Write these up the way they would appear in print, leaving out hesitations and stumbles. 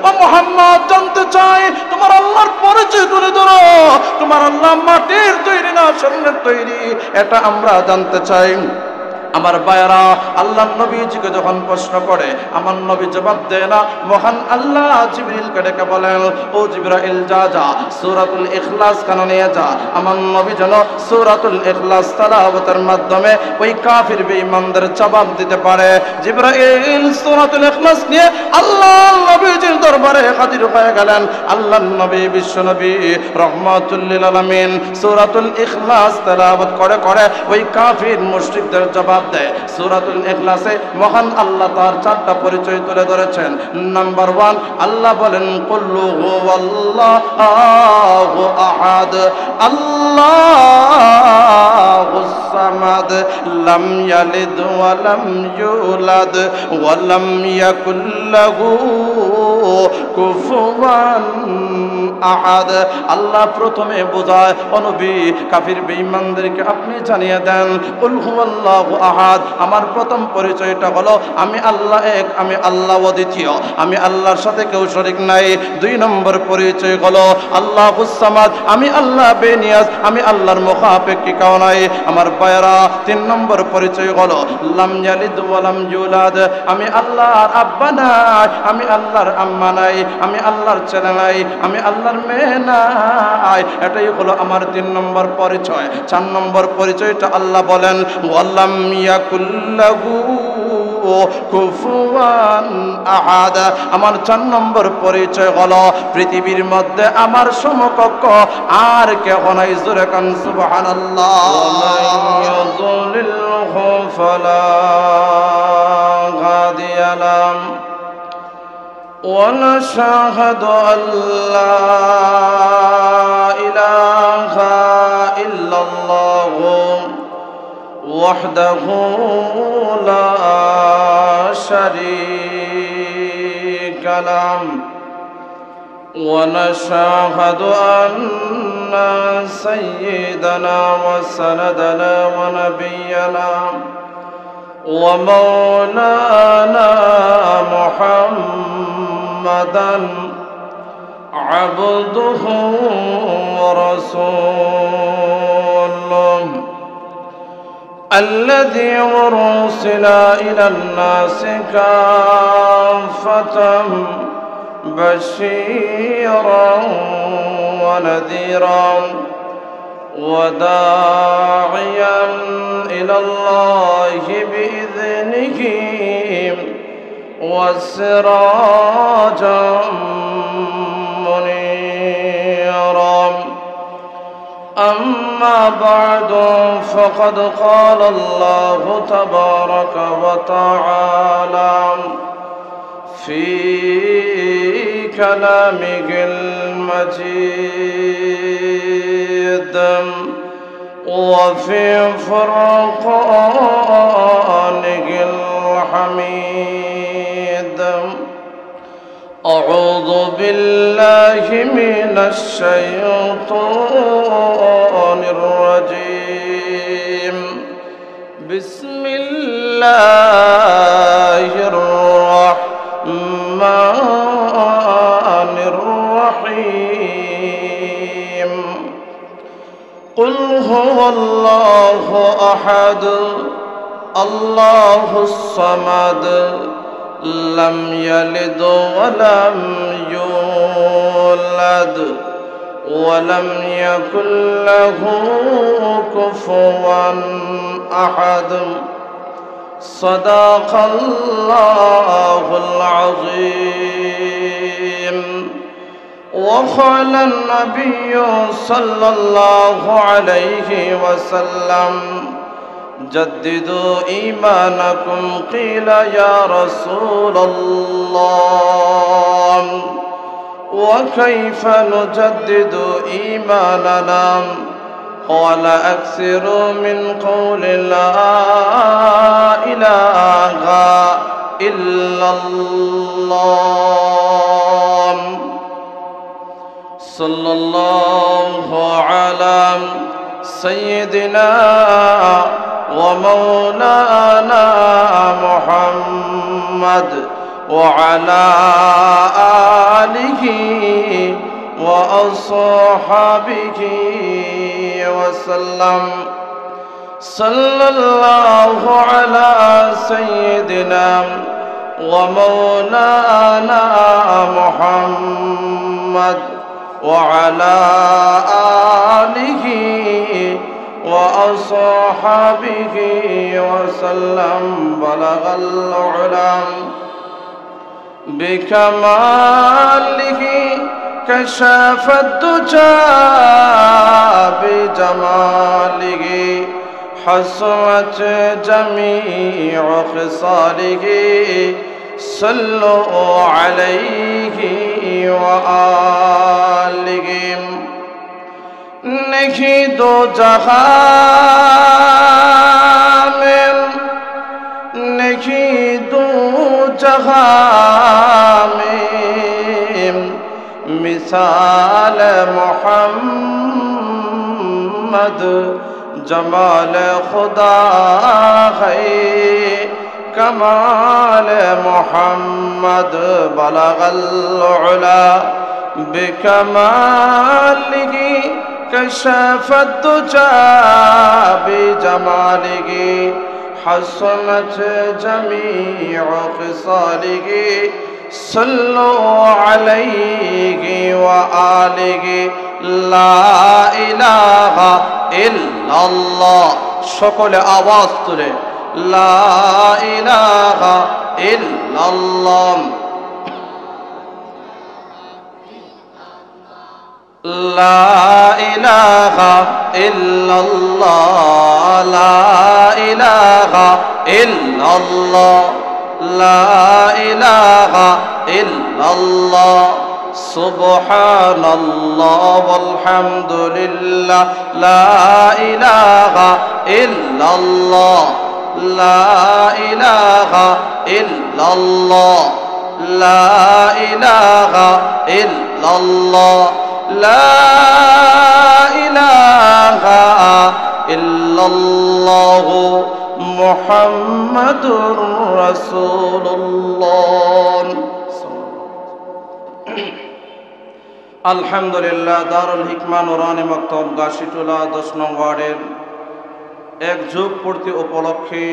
ও মুহাম্মদ জানতে চাই তোমার আল্লাহর পরিচয় তুলে ধরো, তোমার আল্লাহ মাটির তৈরি না স্বর্ণের তৈরি, এটা আমরা জানতে চাই। আমার ভাইয়েরা, আল্লাহ নবীজিকে যখন প্রশ্ন করে আমার নবী জবাব দেয় না, মহান আল্লাহ জিবরিলকে ডেকে বলেন, ও জিবরাইল যা যা সূরাতুল ইখলাস কানে নিয়ে যা, আমার নবী যেন সূরাতুল ইখলাস তেলাওয়াতের মাধ্যমে ওই কাফির বেঈমানদের জবাব দিতে পারে। জিবরাইল সূরাতুল ইখলাস নিয়ে আল্লাহর নবীজির দরবারে হাজির হয়ে গেলেন। আল্লাহর নবী বিশ্ব নবী রহমাতুল লিল আলামিন সূরাতুল ইখলাস তেলাওয়াত করে করে ওই কাফির মুশরিকদের জবাব দেয়। সূরাতুল ইখলাসে মহান আল্লাহ তার চারটা পরিচয় তুলে ধরেছেন। নাম্বার 1, আল্লাহ বলেন কুল হুয়াল্লাহু আহাদ আল্লাহুস সামাদ লাম ইয়ালিদ ওয়া লাম ইউলাদ ওয়া লাম ইয়াকুল লাহু কুফুয়ান আহাদ। আল্লাহ প্রথমে বোঝায়, ও নবী কাফির বেঈমানদেরকে আপনি জানিয়ে দেন কুল হুয়াল্লাহু আহাদ, আমার প্রথম পরিচয়টা হলো আমি আল্লাহ এক, আমি আল্লাহ অদ্বিতীয়, আমি আল্লাহর সাথে কেউ শরীক নাই। 2 নম্বর পরিচয় হলো আল্লাহুস সামাদ, আমি আল্লাহ বেনিয়াজ, আমি আল্লাহর মুখাপেক্ষী কেউ নাই। আমার ভাইয়েরা, 3 নম্বর পরিচয় হলো লাম ইয়ালিদ ওয়া লাম ইউলাদ, আমি আল্লাহর আব্বা নাই, আমি আল্লাহর আম্মা নাই, আমি আল্লাহর ছেলে নাই, আমি আল্লাহর মেয়ে নাই। এটাই হলো আমার 3 নম্বর পরিচয়। 4 নম্বর পরিচয়টা আল্লাহ বলেন ওয়ালাম ইয়াকুল লাহু কুফুয়ান আহাদ, আমার 4 নম্বর পরিচয় হলো পৃথিবীর মধ্যে আমার সমকক্ষ আর কেউ নাই। জোরে কান সুবহানাল্লাহ। ওয়ালাইয়াযলিলহু ফালা হাদিয়া লাহ ونشهد أن لا إله إلا الله وحده لا شريك له ونشهد أن سيدنا وسندنا ونبينا ومولانا محمدا عبده ورسوله الذي أرسل إلى الناس كافة بشيرا ونذيرا وداعيا إلى الله بإذنه وسراجا منيرا. أما بعد فقد قال الله تبارك وتعالى في كلامه المجيد وفي فرقانه الحميد. أعوذ بالله من الشيطان الرجيم. بسم الله الرحمن الرحيم. قل هو الله أحد الله الصمد لم يلد ولم يولد ولم يكن له كفوا أحد. صدق الله العظيم. وقال النبي صلى الله عليه وسلم جددوا إيمانكم. قيل يا رسول الله وكيف نجدد إيماننا؟ قال أكثروا من قول لا إله إلا الله. صلى الله على سيدنا ومولانا محمد وعلى وأصحابه وسلم. صلى الله على سيدنا ومولانا محمد وعلى آله وأصحابه وسلم. بلغ العلا بكماله كشف الدجى بجماله حسنت جميع خصاله. صلوا عليه وآله. नहीं दो जहां में, नहीं दो जहां में मिसाल मोहम्मद. जमाल खुदा है कमाल मोहम्मद. बलगल उला बिकमालिही كشف الدجى بجماله حسنت جميع خصاله. صلوا عليه وآله. لا إله إلا الله. সকলে আওয়াজ তুলে লা ইলাহা ইল্লাল্লাহ. لا إله إلا الله. لا إله إلا الله. لا إله إلا الله. سبحان الله والحمد لله. لا إله إلا الله. لا إله إلا الله. لا إله إلا الله. لا إله إلا الله محمد رسول الله. আলহামদুলিল্লাহ দারুল হিকমা নুরানি মক্তব গাশিটোলা 10 নং ওয়ার্ডের এক যুগ পূর্তি উপলক্ষে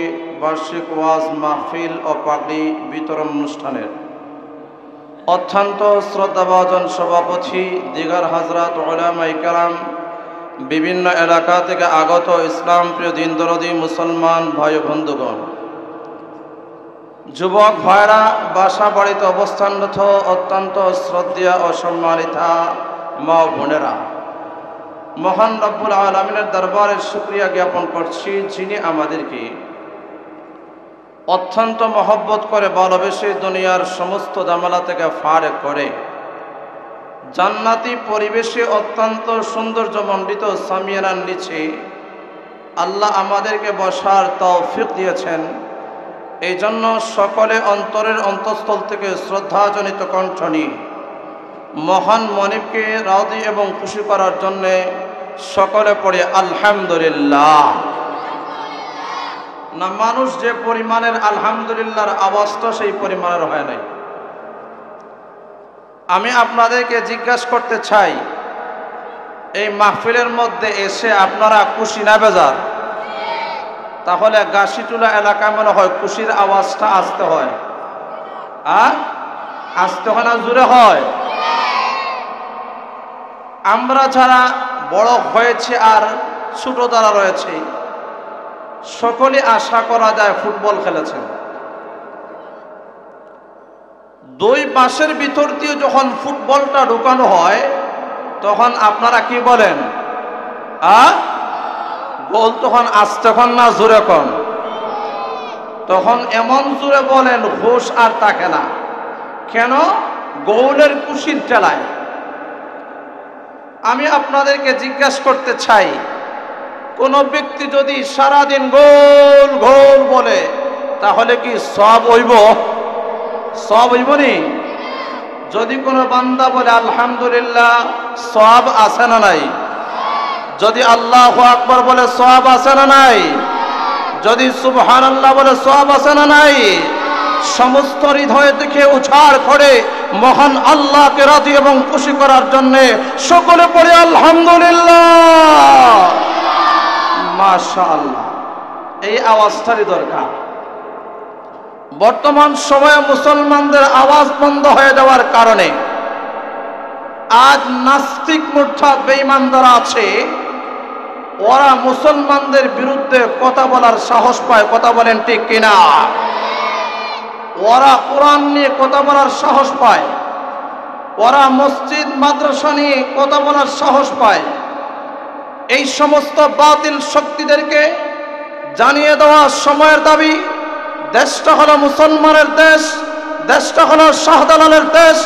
বার্ষিক ওয়াজ মাহফিল ও পাগড়ি বিতরণ অনুষ্ঠানের অত্যন্ত শ্রদ্ধাভাজন সভাপতি, দিগার হাজরাত, উলামায়ে কেরাম, বিভিন্ন এলাকা থেকে আগত ইসলাম প্রিয় দিন দরদি মুসলমান ভাই বন্ধুগণ, যুবক ভাইরা, বাসা বাড়িতে অবস্থানরত অত্যন্ত শ্রদ্ধেয় ও সম্মানিতা মা বোনেরা, মহান রব্বুল আলামিনের দরবারে শুকরিয়া জ্ঞাপন করছি, যিনি আমাদেরকে অত্যন্ত মহব্বত করে ভালোবেসে দুনিয়ার সমস্ত ঝামেলা থেকে ফারেক করে জান্নাতি পরিবেশে অত্যন্ত সৌন্দর্যমণ্ডিত সামিয়ানার নিচে আল্লাহ আমাদেরকে বসার তৌফিক দিয়েছেন। এই জন্য সকলে অন্তরের অন্তঃস্থল থেকে শ্রদ্ধাজনিত কণ্ঠ নিয়ে মহান মনিবকে রাজি এবং খুশি করার জন্যে সকলে পড়ে আলহামদুলিল্লাহ। না, মানুষ যে পরিমাণের আলহামদুলিল্লাহর আওয়াজটা সেই পরিমাণের হয় নাই। আমি আপনাদেরকে জিজ্ঞাসা করতে চাই, এই মাহফিলের মধ্যে এসে আপনারা খুশি না বেজার? তাহলে গাশিটোলা এলাকা মনে হয় খুশির আওয়াজটা আসতে হয়। আসতে হয় না জোরে হয়? আমরা যারা বড় হয়েছে আর ছোট যারা রয়েছে সকলে আশা করা যায় ফুটবল খেলেছেন। দুই পাশের ভিতর দিয়ে যখন ফুটবলটা ঢুকানো হয় তখন আপনারা কি বলেন? গোল তখন আসতে কন না জোরে কন? তখন এমন জোরে বলেন হুশ আর থাকে না। কেন? গোলের খুশির ঠেলায়। আমি আপনাদেরকে জিজ্ঞাসা করতে চাই, কোন ব্যক্তি যদি সারাদিন গোল গোল বলে তাহলে কি সব হইব? সব হইব নি? যদি কোনো বান্দা বলে আলহামদুলিল্লাহ, সব আছে না নাই? যদি আল্লাহু আকবার বলে সব আছে না নাই? যদি সুবহানাল্লাহ বলে সব আছে না নাই? সমস্ত হৃদয় থেকে উছাড় করে মহান আল্লাহকে রাজি এবং খুশি করার জন্য সকলে পড়ে আলহামদুলিল্লাহ, মাশাআল্লাহ। এই আওয়াজটারই দরকার। বর্তমান সময়ে মুসলমানদের আওয়াজ বন্ধ হয়ে যাওয়ার কারণে আজ নাস্তিক মুরতাদ বেঈমান যারা আছে ওরা মুসলমানদের বিরুদ্ধে কথা বলার সাহস পায়। কথা বলেন ঠিক কিনা? ওরা কোরআন নিয়ে কথা বলার সাহস পায়, ওরা মসজিদ মাদ্রাসা নিয়ে কথা বলার সাহস পায়। এই সমস্ত বাতিল শক্তিদেরকে জানিয়ে দেওয়া সময়ের দাবি, দেশটা হলো মুসলমানের দেশ, দেশটা হলো শাহজালালের দেশ,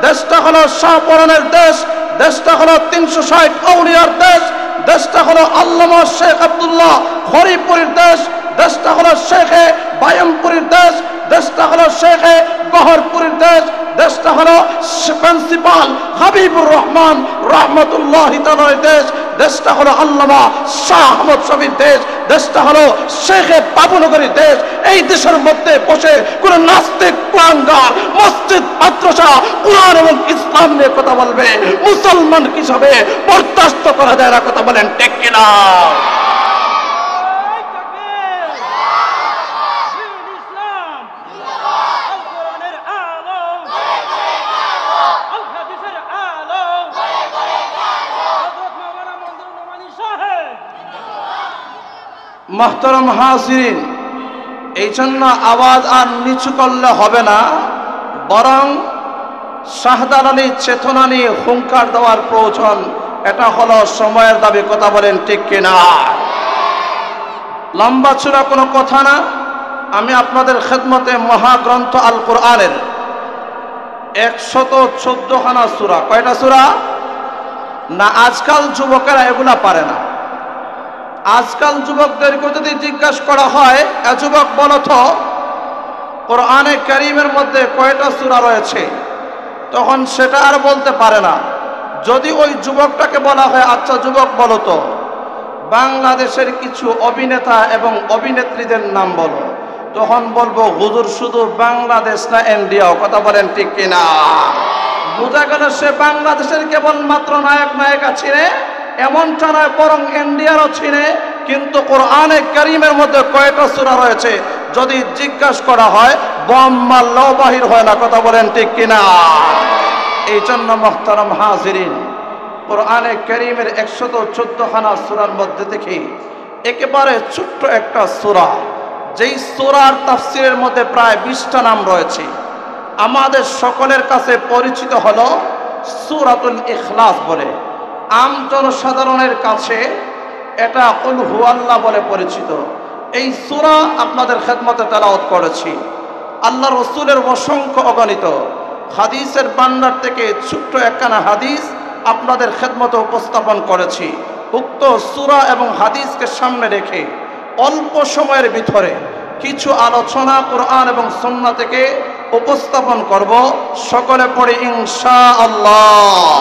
দেশটা হলো শাহপরানের দেশ, দেশটা হলো 360 আউলিয়ার দেশ, দেশটা হলো আল্লামা শেখ আব্দুল্লাহ হরিপুরীর দেশ, দেশটা হলো শেখে বায়ামপুরীর দেশ, দেশটা হলো শেখে বহরপুরীর দেশ, দেশটা হলো প্রিন্সিপাল হাবিবুর রহমান রহমতুল্লাহি তাআলার দেশ, দেশটা হলো আল্লামা শাহ আহমদ শফীর দেশ, দেশটা হলো শেখে বাবুনগরীর দেশ। এই দেশের মধ্যে বসে কোন নাস্তিক কুলাঙ্গার মসজিদ মাদ্রাসা কোরআন এবং ইসলাম নিয়ে কথা বলবে মুসলমান হিসাবে বরদাস্ত করা যায় না। কথা বলেন ঠিক কিনা? মুহতারাম হাজিরিন, এই জন্য আওয়াজ আর নিচু করলে হবে না, বরং শাহজালালী চেতনা নিয়ে হুঙ্কার দেওয়ার প্রয়োজন। এটা হলো সময়ের দাবি। কথা বলেন ঠিক কিনা? লম্বা চূড়া কোনো কথা না। আমি আপনাদের খেদমতে মহাগ্রন্থ আল কোরআনের 114খানা সূরা। কয়টা সূরা? না, আজকাল যুবকেরা এগুলা পারে না। আজকাল যুবকদেরকে যদি জিজ্ঞাসা করা হয়, যুবক বলো তো কোরআনে কারীমের মধ্যে কয়টা সূরা রয়েছে, তখন সেটা আর বলতে পারে না। যদি ওই যুবকটাকে বলা হয়, আচ্ছা যুবক বলো তো বাংলাদেশের কিছু অভিনেতা এবং অভিনেত্রীদের নাম বলো, তখন বলবো হুজুর শুধু বাংলাদেশ না ইন্ডিয়াও। কথা বলেন ঠিক কিনা? বোঝা গেল সে বাংলাদেশের কেবল মাত্র নায়ক নায়িকা ছিনে এমনটা নয়, বরং ইন্ডিয়ারও ছিনে। কিন্তু কোরআনে কারীমের মধ্যে কয়টা সূরা রয়েছে যদি জিজ্ঞাসা করা হয়, বম মারলেও বাহির হয় না। কথা বলেন ঠিক কিনা? এই জন্য মুহতারাম হাজিরিন, কোরআনে কারীমের 114খানা সূরার মধ্যে থেকে একেবারে ছোট্ট একটা সূরা, যেই সূরার তাফসীরের মধ্যে প্রায় 20টা নাম রয়েছে, আমাদের সকলের কাছে পরিচিত হলো সূরাতুল ইখলাস বলে। আম জনসাধারণের কাছে এটা কুল হুয়াল্লাহ বলে পরিচিত। এই সূরা আপনাদের খেদমতে তেলাওয়াত করেছি। আল্লাহ রসুলের অসংখ্য অগণিত হাদিসের ভান্ডার থেকে ছোট্ট একখানা হাদিস আপনাদের খেদমতে উপস্থাপন করেছি। উক্ত সূরা এবং হাদিসকে সামনে রেখে অল্প সময়ের ভিতরে কিছু আলোচনা কোরআন এবং সুন্নাহ থেকে উপস্থাপন করব। সকলে পড়ে ইনশাআল্লাহ।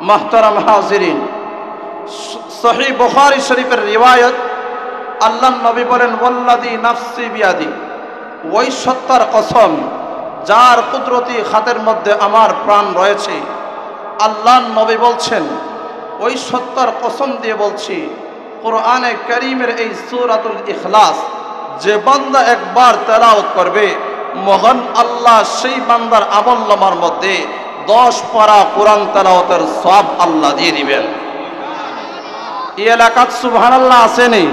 মুহতারাম হাজিরিন, সহিহ বুখারী শরীফের রিওয়ায়াত, আল্লাহর নবী বলেন, ওয়াল্লাযী নাফসি বিয়াদি, ওই সত্তার কসম যার কুদরতি হাতের মধ্যে আমার প্রাণ রয়েছে। আল্লাহর নবী বলছেন, ওই সত্তার কসম দিয়ে বলছি, কোরআনে কারীমের এই সূরাতুল ইখলাস যে বান্দা একবার তেলাওয়াত করবে, মহান আল্লাহ সেই বান্দার আমলনামার মধ্যে 10 পারা কোরআন তেলাওয়াতের সওয়াব আল্লাহ দিয়ে দিবেন। এই এলাকাত সুবহানাল্লাহ আসেনি?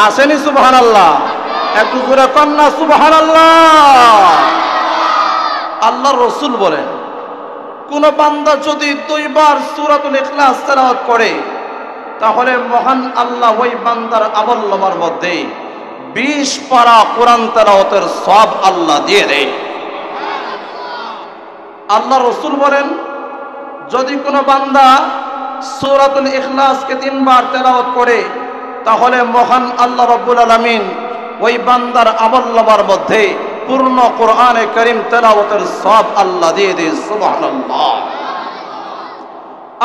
আসেনি সুবহানাল্লাহ? একটু জোরে কন্যা সুবহানাল্লাহ। আল্লাহর রাসূল বলেন, কোন বান্দা যদি 2 বার সূরাতুল ইখলাস তেলাওয়াত করে, তাহলে মহান আল্লাহ ওই বান্দার আমলনামার মধ্যে 20 পারা কোরআন তেলাওয়াতের সওয়াব আল্লাহ দিয়ে দেয়। আল্লাহ রাসূল বলেন, যদি কোনো বান্দা সূরাতুল ইখলাসকে 3 বার তেলাওয়াত করে, তাহলে মহান আল্লাহ রাব্বুল আলামিন ওই বান্দার আমলনামার মধ্যে পূর্ণ কোরআনে কারীম তেলাওয়াতের সওয়াব আল্লাহ দিয়ে দেয়। সুবহানাল্লাহ।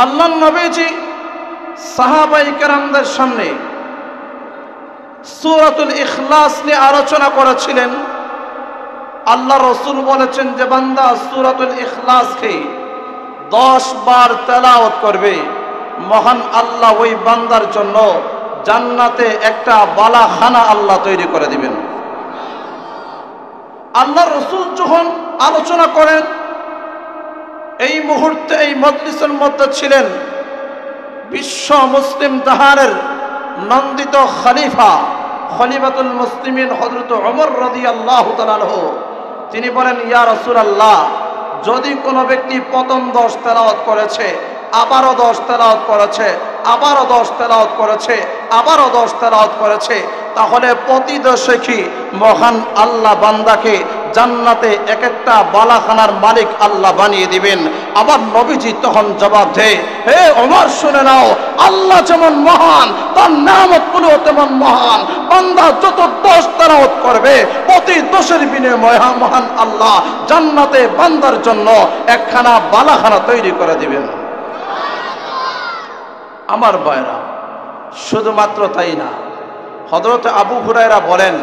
আল্লাহর নবীজি সাহাবায়ে কেরামদের সামনে সূরাতুল ইখলাস নিয়ে আলোচনা করেছিলেন। আল্লাহ রসুল বলেছেন যে বান্দা সূরাতুল ইখলাসকে 10 বার তেলাওয়াত করবে, মহান আল্লাহ ওই বান্দার জন্য জান্নাতে একটা বালাখানা আল্লাহ তৈরি করে দিবেন। আল্লাহ রসুল যখন আলোচনা করেন, এই মুহূর্তে এই মজলিসের মধ্যে ছিলেন বিশ্ব মুসলিম জাহানের নন্দিত খলিফাতুল মুসলিমিন হযরত ওমর রাদিয়াল্লাহু তাআলা আনহু। তিনি বলেন, ইয়া রাসূলুল্লাহ, যদি কোনো ব্যক্তি প্রথম 10 তেলাওয়াত করেছে, আবারও 10 তেলাওয়াত করেছে, আবারও 10 তেলাওয়াত করেছে, আবারও 10 তেলাওয়াত করেছে, তাহলে প্রতি দশে কি মহান আল্লাহ বান্দাকে জান্নাতে এক একটা বালাখানার মালিক আল্লাহ বানিয়ে দিবেন। আবার নবীজি তখন জবাব দেয়, হে ওমর শুনে নাও, আল্লাহ যেমন মহান তার নিয়ামতগুলো তেমন মহান। বান্দা যত 10 তেলাওয়াত করবে, প্রতি 10-এর বিনিময়ে মহান আল্লাহ জান্নাতে বান্দার জন্য একখানা বালাখানা তৈরি করে দিবেন। আমার ভাইরা, শুধুমাত্র তাই না, হযরত আবু হুরায়রা বলেন,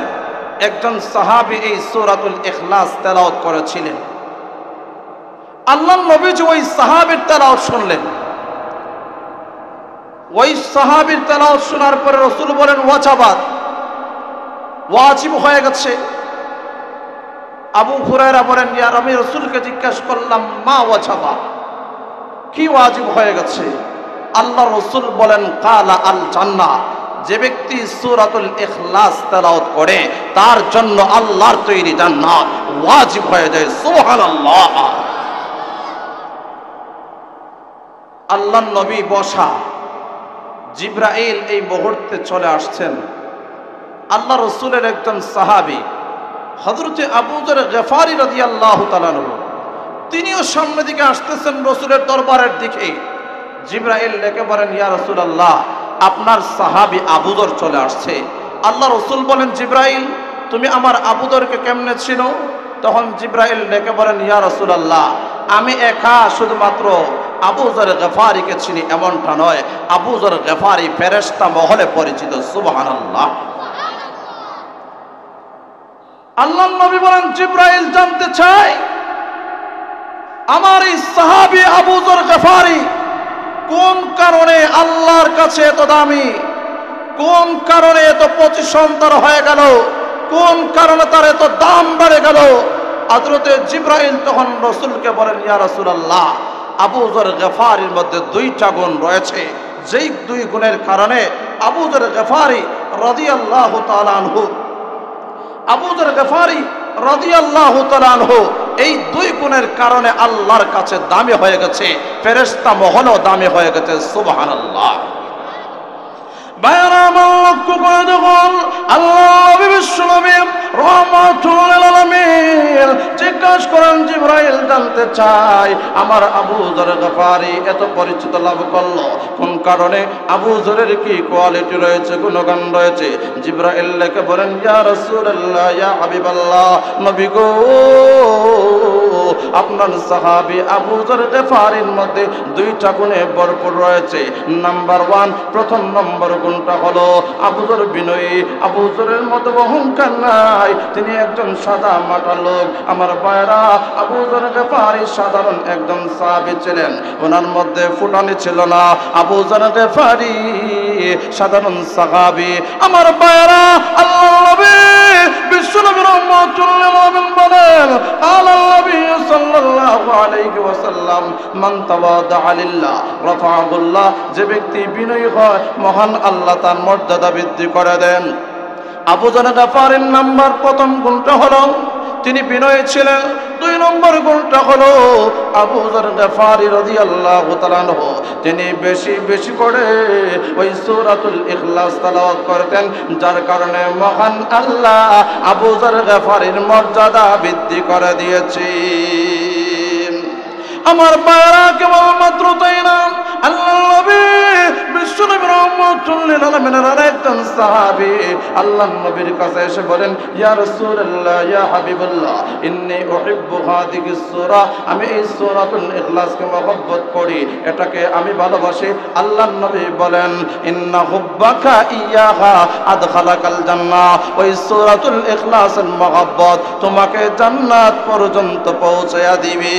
একজন সাহাবী এই সূরাতুল ইখলাস তেলাওয়াত করেছিলেন। আল্লাহর নবীজি ওই সাহাবীর তেলাওয়াত শুনলেন। ওই সাহাবীর তেলাওয়াত শোনার পরে রাসূল বলেন, ওয়াজিব হয়ে গেছে। আবু হুরায়রা বলেন, ইয়ার আমি রাসূলকে জিজ্ঞাসা করলাম, মা ওয়াজাবা, কি ওয়াজিব হয়ে গেছে? আল্লাহ রাসূল বলেন, কালা আল জান্নাহ, যে ব্যক্তি সূরাতুল ইখলাস তেলাওয়াত করে তার জন্য আল্লাহর তৈরি জান্নাত ওয়াজিব হয়ে যায়। সুবহানাল্লাহ। আল্লাহর নবী বসা, জিবরাইল এই মুহূর্তে চলে আসছেন। আল্লাহ রাসূলের একজন সাহাবী হযরত আবু যর গফারি রাদিয়াল্লাহু তাআলা আনহু, তিনিও সামনের দিকে আসতেছেন রাসূলের দরবারের দিকে। জিবরাইল ডেকে বলেন, ইয়া রাসূলুল্লাহ, আপনার সাহাবী আবু যর চলে আসছে। আল্লাহ রাসূল বলেন, জিবরাইল, তুমি আমার আবু যরকে কেমনে চিনো? তখন জিবরাইল ডেকে বলেন, ইয়া রাসূলুল্লাহ, আমি একা শুধুমাত্র আবু যর গফারিকে চিনি এমনটা নয়, আবু যর গফারি ফেরেশতা মহলে পরিচিত। সুবহানাল্লাহ। আল্লাহর নবী বলেন, জিবরাইল জানতে চাই আমার এই সাহাবী আবু যর গফারি কোন কারণে আল্লাহর কাছে এত দামি, কোন কারণে এত প্রতিসন্তান হয়ে গেল, কোন কারণে তার এত দাম বেড়ে গেল। হযরত জিবরাইল তখন রাসূলকে বলেন, ইয়া রাসূলুল্লাহ, আবু যর গফারির মধ্যে 2টা গুণ রয়েছে, যেই 2 গুণের কারণে আবু যর গফারি রাদিয়াল্লাহু তাআলা আনহু, আবু যর গফারি রাদিয়াল্লাহু তাআলা আনহু এই 2 গুণের কারণে আল্লাহর কাছে দামি হয়ে গেছে, ফেরেশতা মহলও দামি হয়ে গেছে। সুবহানাল্লাহ। জিজ্ঞাসা করেন, জিবরাইল জানতে চাই আমার আবু যর গফারি এত পরিচিত লাভ করলো কোন কারণে, আবু যরের কি কোয়ালিটি রয়েছে, গুণগান রয়েছে? জিবরাইল লেখে বলেন, ইয়া রাসূলুল্লাহ, ইয়া হাবিবাল্লাহ, নবী গো, আপনার সাহাবী আবু যর গফারির মধ্যে 2টা গুণে ভরপুর রয়েছে। নাম্বার 1, প্রথম নম্বর গুণটা হলো আবু যর বিনয়ী, আবু যরের মতো অহংকার নাই, তিনি একজন সাদা মাটা লোক। আমার ভাইরা, আবু যর গফারি সাধারণ একজন সাহাবী ছিলেন, ওনার মধ্যে ফুটানি ছিল না। আবু যর গফারি সাধারণ সাহাবী। আমার ভাইরা, আল্লাহর নবী বিশ্বনবী রাহমাতুল লিল আলামিন বলেন, আল্লাহর নবী সাল্লাল্লাহু আলাইহি ওয়াসাল্লাম, মান তাওয়াদা লিল্লাহ রাফাহুল্লাহ, যে ব্যক্তি বিনয়ী হয় মহান আল্লাহ তার মর্যাদা বৃদ্ধি করে দেন। আবু যর গফারির নাম্বার প্রথম গুণটা হলো তিনি বিনয়ী ছিলেন। 2 নম্বর গুণটা হলো আবু যর গফারি রাদিয়াল্লাহু তাআলা আনহু তিনি বেশি বেশি করে ওই সূরাতুল ইখলাস তেলাওয়াত করতেন, যার কারণে মহান আল্লাহ আবু যর গফারির মর্যাদা বৃদ্ধি করে দিয়েছেন। আমার বারা কেবলমাত্র তাই না, আল্লাহ নবী বিশ্বনবী রাহমাতুল্লিল আলামিনের আরেকজন সাহাবী আল্লাহর নবীর কাছে এসে বলেন, ইয়া রাসূলুল্লাহ, ইয়া হাবিবাল্লাহ, ইন্নী উহিব্বু হাযিহিস সূরা, আমি এই সূরাতুল ইখলাসকে মহব্বত করি, এটাকে আমি ভালোবাসি। আল্লাহর নবী বলেন, ইন্না হুব্বাকা ইয়াহা আদখালাকাল জান্নাহ, ওই সূরাতুল ইখলাসের মহব্বত তোমাকে জান্নাত পর্যন্ত পৌঁছায়া দিবে।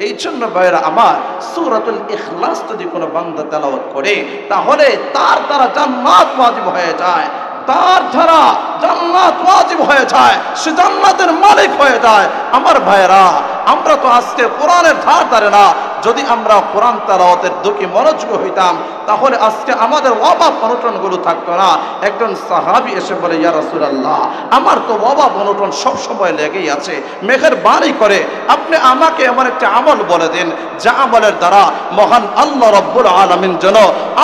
এই জন্য ভাইরা আমার, সূরাতুল ইখলাস যদি কোনো বান্দা তেলাওয়াত করে তাহলে তার দ্বারা জান্নাত ওয়াজিব হয়ে যায়, তার দ্বারা জান্নাত ওয়াজিব হয়ে যায়, সে জান্নাতের মালিক হয়ে যায়। আমার ভাইরা, আমরা তো আজকে কোরআনের ধার ধারে না। যদি আমরা কোরআন তেলাওয়াতের দিকে মনোযোগী হইতাম তাহলে আজকে আমাদের অভাব অনটনগুলো থাকতো না। একজন সাহাবী এসে বলে, ইয়া রাসূলুল্লাহ, আমার তো অভাব অনটন সব সময় লেগেই আছে, মেহেরবানি করে আপনি আমাকে এমন একটা আমল বলে দিন যা আমলের দ্বারা মহান আল্লাহ রাব্বুল আলামিন যেন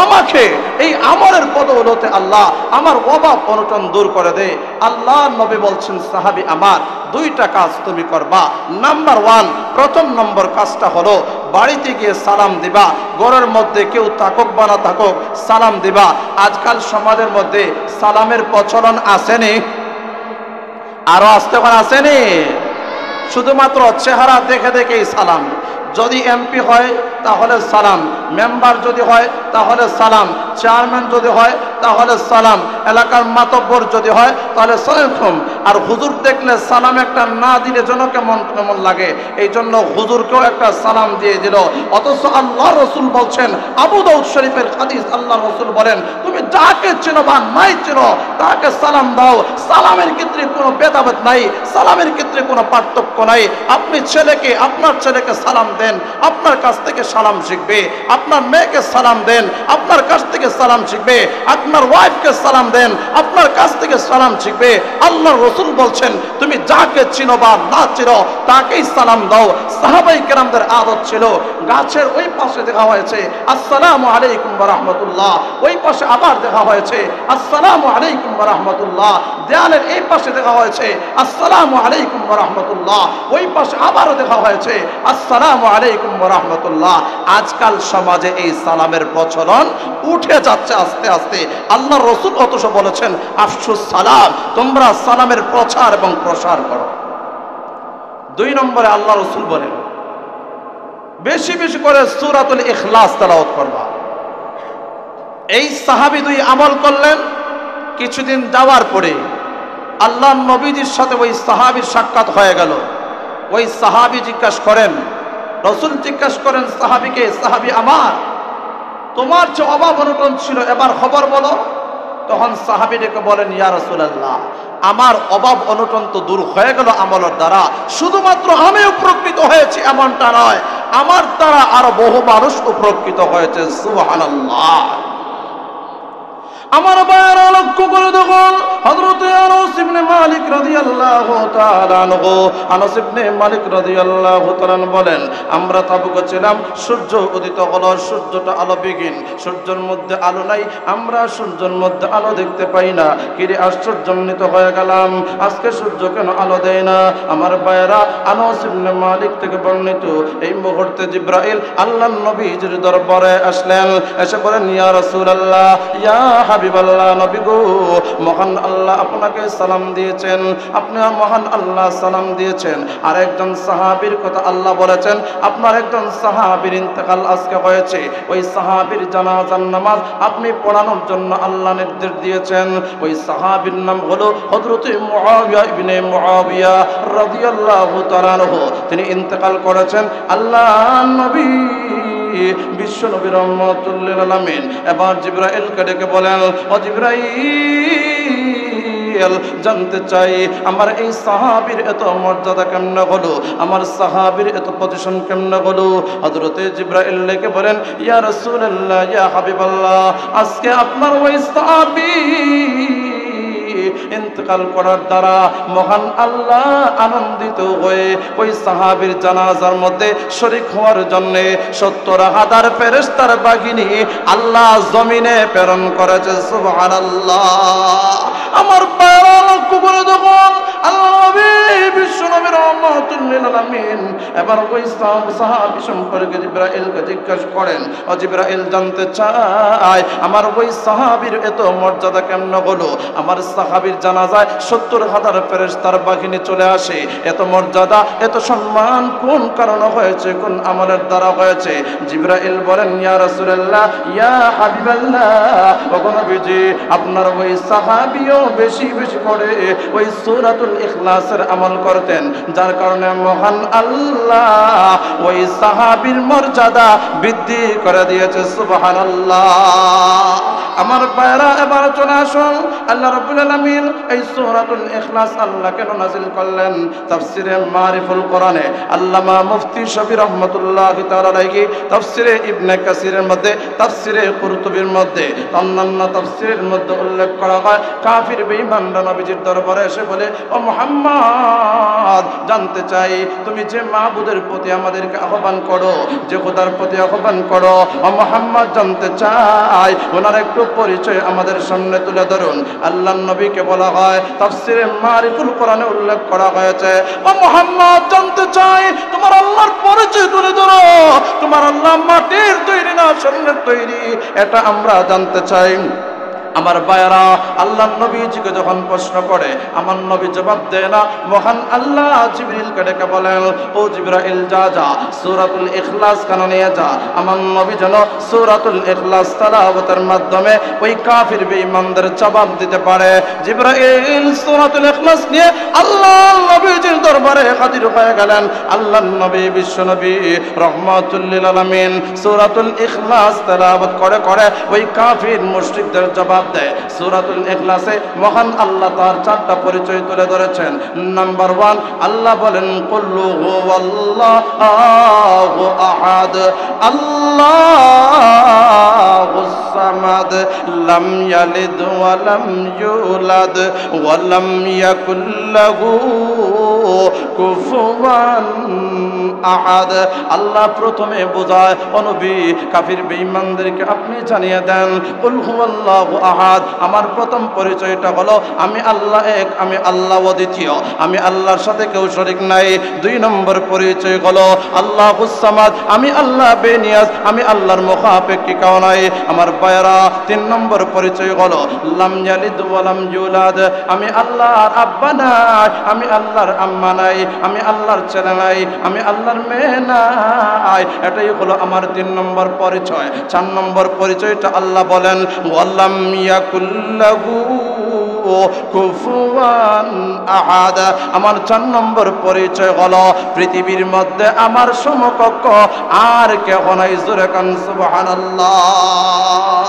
আমাকে এই আমলের বদৌলতে আল্লাহ আমার অভাব অনটন দূর করে দে। আল্লাহর নবী বলছেন, সাহাবী আমার, দুইটা কাজ তুমি করবা। নাম্বার ওয়ান, প্রথম নম্বর কাজটা হলো বাড়িতে গিয়ে সালাম দিবা। ঘরের মধ্যে কেউ থাকুক বা না থাকুক, সালাম দিবা। আজকাল সমাজের মধ্যে সালামের প্রচলন আসেনি, আরো আসতে পারে আসেনি, শুধুমাত্র চেহারা দেখে দেখেই সালাম। যদি এমপি হয় তাহলে সালাম, মেম্বার যদি হয় তাহলে সালাম, চেয়ারম্যান যদি হয় তাহলে সালাম, এলাকার মাতব্বর যদি হয় তাহলে সালাম। আর হুজুর দেখলে সালাম একটা না দিলে যেন কেমন কেমন লাগে, এই জন্য হুজুরকেও একটা সালাম দিয়ে দিল। অথচ আল্লাহ রসুল বলছেন, আবু দাউদ শরীফের হাদিস, আল্লাহ রসুল বলেন, তুমি যাকে চেনো বা নাই চেনো তাকে সালাম দাও। সালামের ক্ষেত্রে কোনো ভেদাভেদ নাই, সালামের ক্ষেত্রে কোনো পার্থক্য নাই। আপনি ছেলেকে, আপনার ছেলেকে সালাম দেন, আপনার কাছ থেকে সালাম শিখবে। আপনার মেয়েকে সালাম দেন, আপনার কাছ থেকে সালাম শিখবে। আপনার ওয়াইফকে সালাম দেন, আপনার কাছ থেকে সালাম শিখবে। আল্লাহ রসুল বলছেন, তুমি যাকে চিনো বা না চিনো তাকেই সালাম দাও। সাহাবাই কেরামদের আদত ছিল, গাছের ওই পাশে দেখা হয়েছে আসসালামু আলাইকুম ওয়া রাহমাতুল্লাহ, ওই পাশে আবার দেখা হয়েছে আসসালামু আলাইকুম ওয়া রাহমাতুল্লাহ। দেয়ালের এই পাশে দেখা হয়েছে আসসালামু আলাইকুম ওয়া রাহমাতুল্লাহ, ওই পাশে আবারও দেখা হয়েছে আসসালামু আলাইকুম ওয়া রাহমাতুল্লাহ। আজকাল সমাজে এই সালামের প্রচলন উঠে যাচ্ছে আস্তে আস্তে। আল্লাহ রসুল অথচ বলেছেন, আফশুস সালাম, তোমরা সালামের প্রচার এবং প্রসার করো। দুই নম্বরে আল্লাহ রসুল বলেন, বেশি বেশি করে সূরাতুল ইখলাস তেলাওয়াত করবা। এই সাহাবী দুই আমল করলেন। কিছুদিন যাওয়ার পরে আল্লাহ নবীজির সাথে ওই সাহাবীর সাক্ষাৎ হয়ে গেল। ওই সাহাবী জিজ্ঞাসা করেন, রসুল জিজ্ঞাসা করেন সাহাবীকে, সাহাবী আমার, তোমার যে অভাব অনটন ছিল এবার খবর বলো। তখন সাহাবী ডেকে বলেন, ইয়া রাসূলুল্লাহ, আমার অভাব অনটন তো দূর হয়ে গেল আমলের দ্বারা, শুধুমাত্র আমি উপকৃত হয়েছি এমনটা নয়, আমার দ্বারা আরো বহু মানুষ উপকৃত হয়েছে। সুবহানাল্লাহ। আমার ভাইয়েরা লক্ষ্য করে দেখুন, হযরত আনাস ইবনে মালিক রাদিয়াল্লাহু তাআলা আনহু, আনাস ইবনে মালিক রাদিয়াল্লাহু তাআলা বলেন, আমরা তাবুকে ছিলাম, সূর্য উদিত হলো, সূর্যটা আলো বিহীন, সূর্যের মধ্যে আলো নাই, আমরা সূর্যের মধ্যে আলো দেখতে পাই না। কিরে আশ্চর্যান্বিত হয়ে গেলাম, আজকে সূর্য কেন আলো দেয় না? আমার ভাইয়েরা, আনাস ইবনে মালিক থেকে বর্ণিত, এই মুহূর্তে জিবরাইল আল্লাহর নবীর দরবারে আসলেন, এসে বলেন, ইয়া রাসূলুল্লাহ, ইয়া হাবিবাল্লাহ, নবী গো, মহান আল্লাহ আপনাকে সালাম দিয়েছেন, আপনি মহান আল্লাহ সালাম দিয়েছেন। আর একজন সাহাবীর কথা আল্লাহ বলেছেন, আপনার একজন সাহাবীর ইন্তেকাল আজকে হয়েছে, ওই সাহাবীর জানাজার নামাজ আপনি পড়ানোর জন্য আল্লাহ নির্দেশ দিয়েছেন। ওই সাহাবীর নাম হলো হযরত মুআবিয়া ইবনে মুআবিয়া রাদিয়াল্লাহু তাআলা আনহু। তিনি ইন্তেকাল করেছেন। আল্লাহ নবী বিশ্ব নবী রাহমাতুল লিল আলামিন এবার জিবরাইলকে ডেকে বলেন, ও জিবরাইল, জানতে চাই আমার এই সাহাবীর এত মর্যাদা কেমন হলো, আমার সাহাবীর এত পজিশন কেমন হলো? হযরতে জিবরাইল ডেকে বলেন, ইয়া রাসূলুল্লাহ, ইয়া হাবিবাল্লাহ, আজকে আপনার ওই সাহাবী ইন্তেকাল করার দ্বারা মহান আল্লাহ আনন্দিত হয়ে ওই সাহাবীর জানাজার মধ্যে শরীক হওয়ার জন্য 70,000 ফেরেশতার বাহিনী আল্লাহ জমিনে প্রেরণ করেছে। সুবহানাল্লাহ। আমার পায়রা লক্ষ্য করে দেখুন, আল্লাহ নবী বিশ্ব নবী রাহমাতুল লিল আলামিন এবার ওই সাহাবী সম্পর্কে জিবরাইলকে জিজ্ঞাসা করেন। ও জিবরাইল, জানতে চায় আমার ওই সাহাবীর এত মর্যাদা কেমন হলো? আমার সাহাবীর জানাজায় 70,000 ফেরেশতার বাহিনী চলে আসে। এত মর্যাদা, এত সম্মান কোন কারণে হয়েছে, কোন আমলের দ্বারা হয়েছে? জিবরাইল বলেন, ইয়া রাসূলুল্লাহ, ইয়া হাবিবাল্লাহ, ওগো নবীজি, আপনার ওই সাহাবীও বেশি বেশি করে ওই সূরাতুল ইখলাসের আমল করতেন, যার কারণে মহান আল্লাহ ওই সাহাবীর মর্যাদা বৃদ্ধি করে দিয়েছে। সুবহানাল্লাহ। আমার ভাইরা, এবার চলে আসুন, আল্লাহ রাব্বুল আলামিন এই সূরাতুল ইখলাস আল্লাহ কেন নাযিল করলেন? তাফসিরে মারিফুল কোরআনে আল্লামা মুফতি শফি রাহমাতুল্লাহি তাআলা আলাইহি তাফসিরে ইবনে কাসিরের মধ্যে, তাফসিরে কুরতুবির মধ্যে, অন্যান্য তাফসিরের মধ্যে উল্লেখ করা হয়, কাফির বেঈমানরা নবীজির দরবারে এসে বলে, ও মুহাম্মদ, জানতে চাই তুমি যে মাবুদের প্রতি আমাদেরকে আহ্বান করো, যে খোদার প্রতি আহ্বান করো, ও মুহাম্মদ, জানতে চাই ওনার একটু পরিচয় আমাদের সামনে তুলে ধরুন। আল্লাহর নবীকে বলা হয়, তাফসিরে মারিফুল কোরআনে উল্লেখ করা হয়েছে, ও মুহাম্মদ, জানতে চাই তোমার আল্লাহর পরিচয় তুলে ধরো। তোমার আল্লাহ মাটির তৈরি না স্বর্ণের তৈরি, এটা আমরা জানতে চাই। আমার ভাইরা, আল্লাহ নবীজিকে যখন প্রশ্ন করে, আমার নবী জবাব দেয় না। মহান আল্লাহ জিবরিলকে ডেকে বলেন, ও জিবরাইল, যা যা সূরাতুল ইখলাস কেন নিয়ে যা। আমার নবী যেন সূরাতুল ইখলাস তেলাওয়াতের মাধ্যমে ওই কাফির বেঈমানদের জবাব দিতে পারে। জিবরাইল সূরাতুল ইখলাস নিয়ে আল্লাহ নবীজির দরবারে হাজির হয়ে গেলেন। আল্লাহ নবী বিশ্ব নবী রাহমাতুল লিল আলামিন সূরাতুল ইখলাস তেলাওয়াত করে করে ওই কাফির মুশরিকদের জবাব দেয়। সূরাতুল ইখলাসে মহান আল্লাহ তার 4টা পরিচয় তুলে ধরেছেন। নাম্বার 1, আল্লাহ বলেন, কুল হুয়াল্লাহু আহাদ, আল্লাহুস সামাদ, লাম ইয়ালিদ ওয়া লাম ইউলাদ ওয়া লাম ইয়াকুল লাহু কুফুয়ান আহাদ। আল্লাহ প্রথমে বোঝায়, ও নবী, কাফির বেঈমানদেরকে আপনি জানিয়ে দেন, কুল হুয়াল্লাহু আহাদ, আমার প্রথম পরিচয়টা হলো আমি আল্লাহ এক, আমি আল্লাহ অদ্বিতীয়, আমি আল্লাহর সাথে কেউ শরীক নাই। 2 নম্বর পরিচয় হলো আল্লাহুস সামাদ, আমি আল্লাহ বেনিয়াজ, আমি আল্লাহর মুখাপেক্ষী কেউ নাই। আমার ভাইরা, 3 নম্বর পরিচয় হলো লাম ইয়ালিদ ওয়া লাম ইউলাদ, আমি আল্লাহর আব্বা নাই, আমি আল্লাহর আম্মা নাই, আমি আল্লাহর ছেলে নাই, আমি আল্লাহর মেয়ে নাই। এটাই হলো আমার 3 নম্বর পরিচয়। 4 নম্বর পরিচয়টা আল্লাহ বলেন, ওয়ালাম ইয়াকুল লাহু কুফুয়ান আহাদ, আমার 4 নম্বর পরিচয় হলো পৃথিবীর মধ্যে আমার সমকক্ষ আর কেউ নাই। জোরে কান সুবহানাল্লাহ।